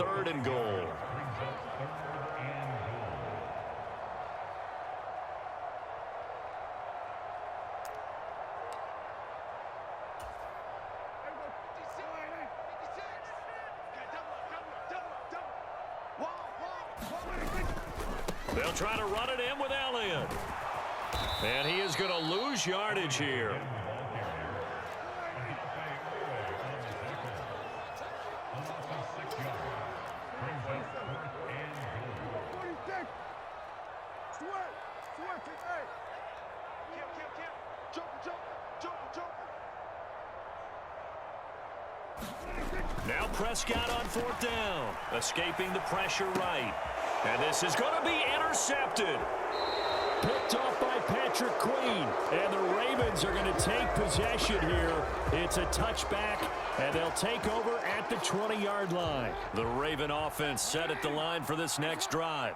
3rd and goal. They'll try to run it in with Elliott. And he is going to lose yardage here. Now Prescott on 4th down, escaping the pressure right. And this is going to be intercepted. Picked off by Patrick Queen. And the Ravens are going to take possession here. It's a touchback, and they'll take over at the 20-yard line. The Raven offense set at the line for this next drive.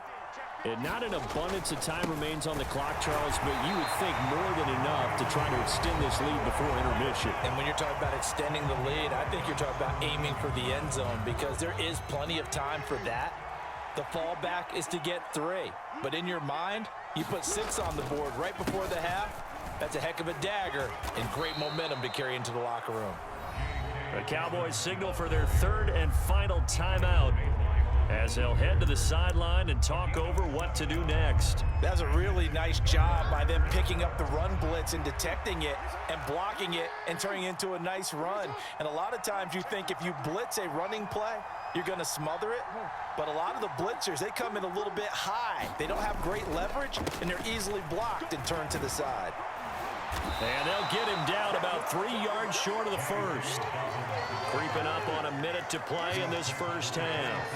And not an abundance of time remains on the clock, Charles, but you would think more than enough to try to extend this lead before intermission. And when you're talking about extending the lead, I think you're talking about aiming for the end zone because there is plenty of time for that. The fallback is to get 3. But in your mind, you put 6 on the board right before the half. That's a heck of a dagger and great momentum to carry into the locker room. The Cowboys signal for their 3rd and final timeout as they'll head to the sideline and talk over what to do next. That's a really nice job by them picking up the run blitz and detecting it and blocking it and turning it into a nice run. And a lot of times you think if you blitz a running play, you're going to smother it. But a lot of the blitzers, they come in a little bit high. They don't have great leverage, and they're easily blocked and turned to the side. And they'll get him down about 3 yards short of the first. Creeping up on a minute to play in this first half.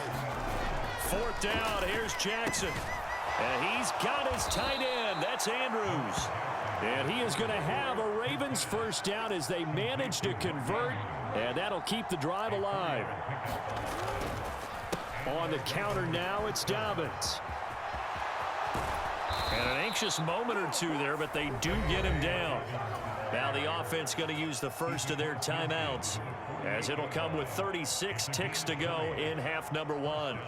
4th down, here's Jackson. And he's got his tight end. That's Andrews. And he is going to have a Ravens first down as they manage to convert. And that'll keep the drive alive. On the counter now, it's Dobbins. And an anxious moment or two there, but they do get him down. Now the offense going to use the first of their timeouts as it'll come with 36 ticks to go in half number 1.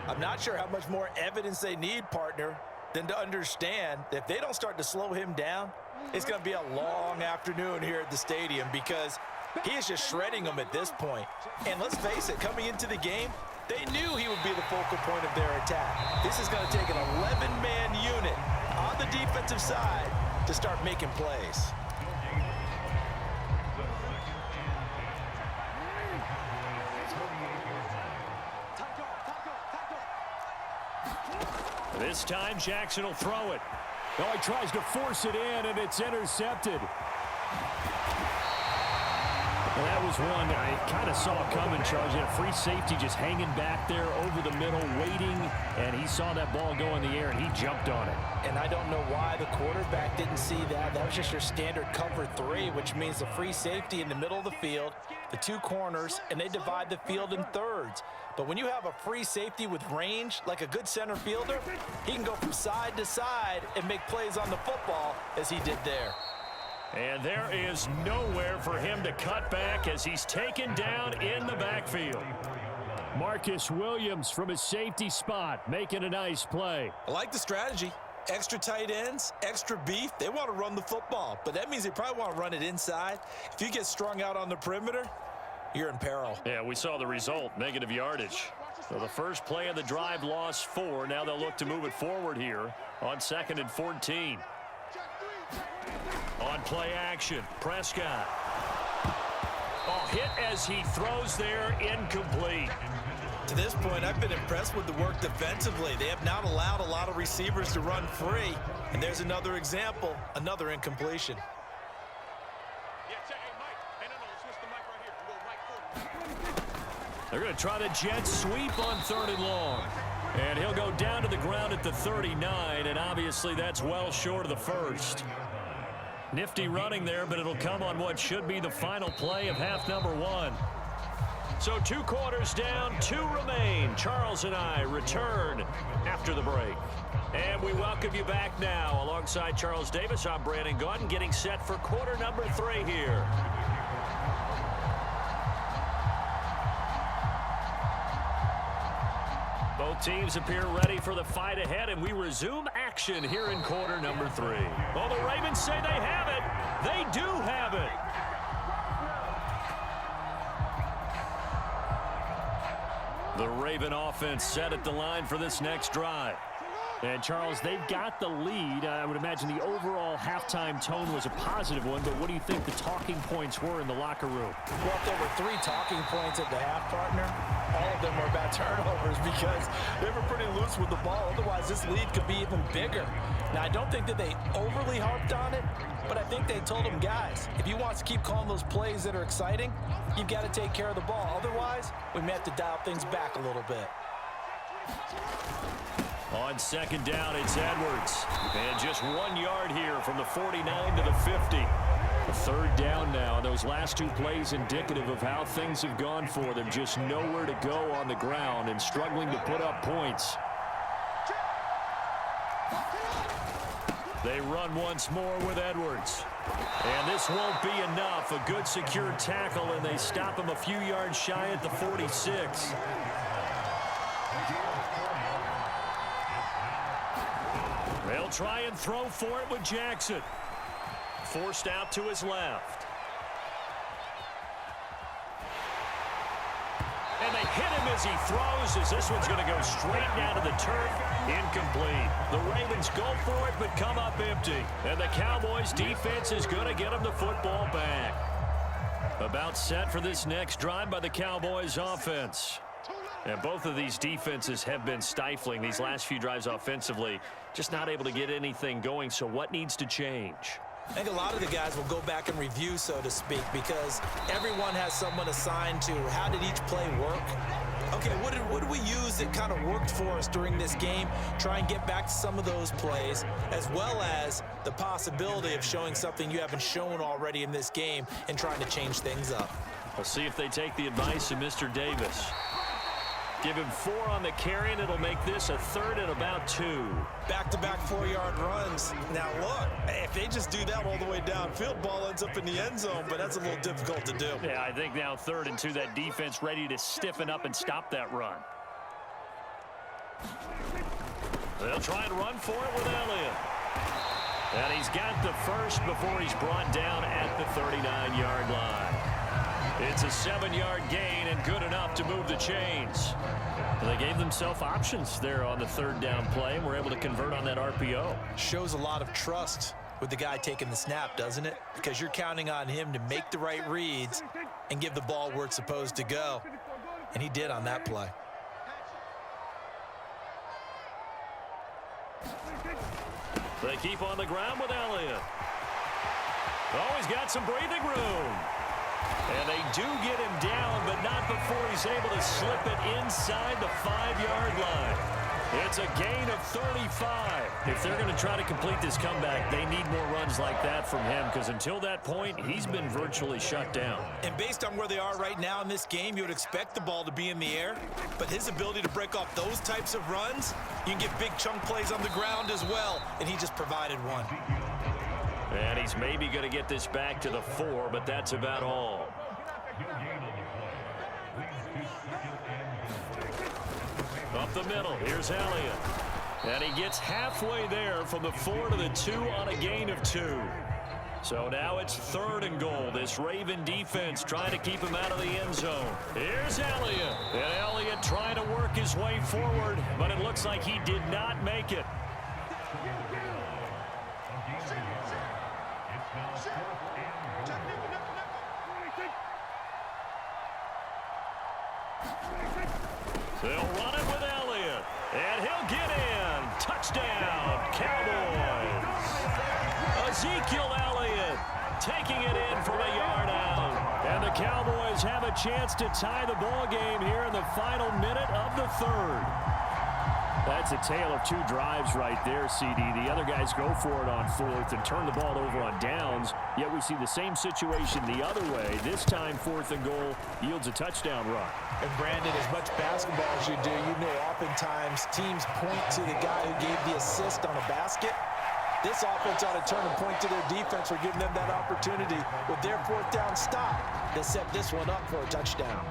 I'm not sure how much more evidence they need, partner, than to understand that if they don't start to slow him down, it's going to be a long afternoon here at the stadium because he is just shredding them at this point. And let's face it, coming into the game, they knew he would be the focal point of their attack. This is going to take an 11-man unit on the defensive side to start making plays. This time, Jackson will throw it. Oh, he tries to force it in, and it's intercepted. Well, that was one I kind of saw coming, Charles. He had a free safety just hanging back there over the middle, waiting, and he saw that ball go in the air, and he jumped on it. And I don't know why the quarterback didn't see that. That was just your standard cover 3, which means the free safety in the middle of the field, the 2 corners, and they divide the field in thirds. But when you have a free safety with range, like a good center fielder, he can go from side to side and make plays on the football as he did there. And there is nowhere for him to cut back as he's taken down in the backfield. Marcus Williams from his safety spot making a nice play. I like the strategy. Extra tight ends, extra beef. They want to run the football, but that means they probably want to run it inside. If you get strung out on the perimeter, you're in peril. Yeah, we saw the result, negative yardage. So the first play of the drive lost 4. Now they'll look to move it forward here on 2nd and 14. On play action, Prescott. Oh, hit as he throws there, incomplete. To this point, I've been impressed with the work defensively. They have not allowed a lot of receivers to run free. And there's another example, another incompletion. They're going to try the jet sweep on 3rd and long. And he'll go down to the ground at the 39, and obviously that's well short of the first. Nifty running there, but it'll come on what should be the final play of half number 1. So 2 quarters down, 2 remain. Charles and I return after the break. And we welcome you back now. Alongside Charles Davis, I'm Brandon Gaudin, getting set for quarter number 3 here. Both teams appear ready for the fight ahead, and we resume action here in quarter number 3. Oh, the Ravens say they have it. They do have it. The Raven offense set at the line for this next drive. And, Charles, they've got the lead. I would imagine the overall halftime tone was a positive one, but what do you think the talking points were in the locker room? Well, if there were 3 talking points at the half, partner, all of them were about turnovers because they were pretty loose with the ball. Otherwise, this lead could be even bigger. Now, I don't think that they overly harped on it, but I think they told them, guys, if you want to keep calling those plays that are exciting, you've got to take care of the ball. Otherwise, we may have to dial things back a little bit. On second down, it's Edwards. And just 1 yard here from the 49 to the 50. A third down now. Those last 2 plays indicative of how things have gone for them. Just nowhere to go on the ground and struggling to put up points. They run once more with Edwards. And this won't be enough. A good secure tackle, and they stop him a few yards shy at the 46. They'll try and throw for it with Jackson. Forced out to his left. And they hit him as he throws, as this one's going to go straight down to the turf. Incomplete. The Ravens go for it, but come up empty. And the Cowboys' defense is going to get them the football back. About set for this next drive by the Cowboys' offense. And both of these defenses have been stifling these last few drives offensively. Just not able to get anything going, so what needs to change? I think a lot of the guys will go back and review, so to speak, because everyone has someone assigned to how did each play work. Okay, what did we use that kind of worked for us during this game? Try and get back to some of those plays, as well as the possibility of showing something you haven't shown already in this game and trying to change things up. We'll see if they take the advice of Mr. Davis. Give him 4 on the carry, and it'll make this a third and about 2. Back-to-back 4-yard runs. Now, look, if they just do that all the way downfield, ball ends up in the end zone, but that's a little difficult to do. Yeah, I think now 3rd and 2, that defense ready to stiffen up and stop that run. They'll try and run for it with Elliott. And he's got the first before he's brought down at the 39-yard line. It's a 7-yard gain and good enough to move the chains. They gave themselves options there on the 3rd down play and were able to convert on that RPO. Shows a lot of trust with the guy taking the snap, doesn't it? Because you're counting on him to make the right reads and give the ball where it's supposed to go. And he did on that play. They keep on the ground with Elliott. Oh, he's got some breathing room. And they do get him down, but not before he's able to slip it inside the 5-yard line. It's a gain of 35. If they're going to try to complete this comeback, they need more runs like that from him, because until that point, he's been virtually shut down. And based on where they are right now in this game, you would expect the ball to be in the air, but his ability to break off those types of runs, you can get big chunk plays on the ground as well, and he just provided one. And he's maybe going to get this back to the 4, but that's about all. Up the middle, here's Elliott. And he gets halfway there from the 4 to the 2 on a gain of 2. So now it's 3rd and goal. This Raven defense trying to keep him out of the end zone. Here's Elliott. And Elliott trying to work his way forward, but it looks like he did not make it. They'll run it with Elliott, and he'll get in. Touchdown, Cowboys. Ezekiel Elliott taking it in from a yard out. And the Cowboys have a chance to tie the ball game here in the final minute of the 3rd. That's a tale of 2 drives right there, CD. The other guys go for it on 4th and turn the ball over on downs, yet we see the same situation the other way. This time, 4th and goal yields a touchdown run. And Brandon, as much basketball as you do, you know oftentimes teams point to the guy who gave the assist on a basket. This offense ought to turn and point to their defense for giving them that opportunity with their 4th down stop. They set this one up for a touchdown.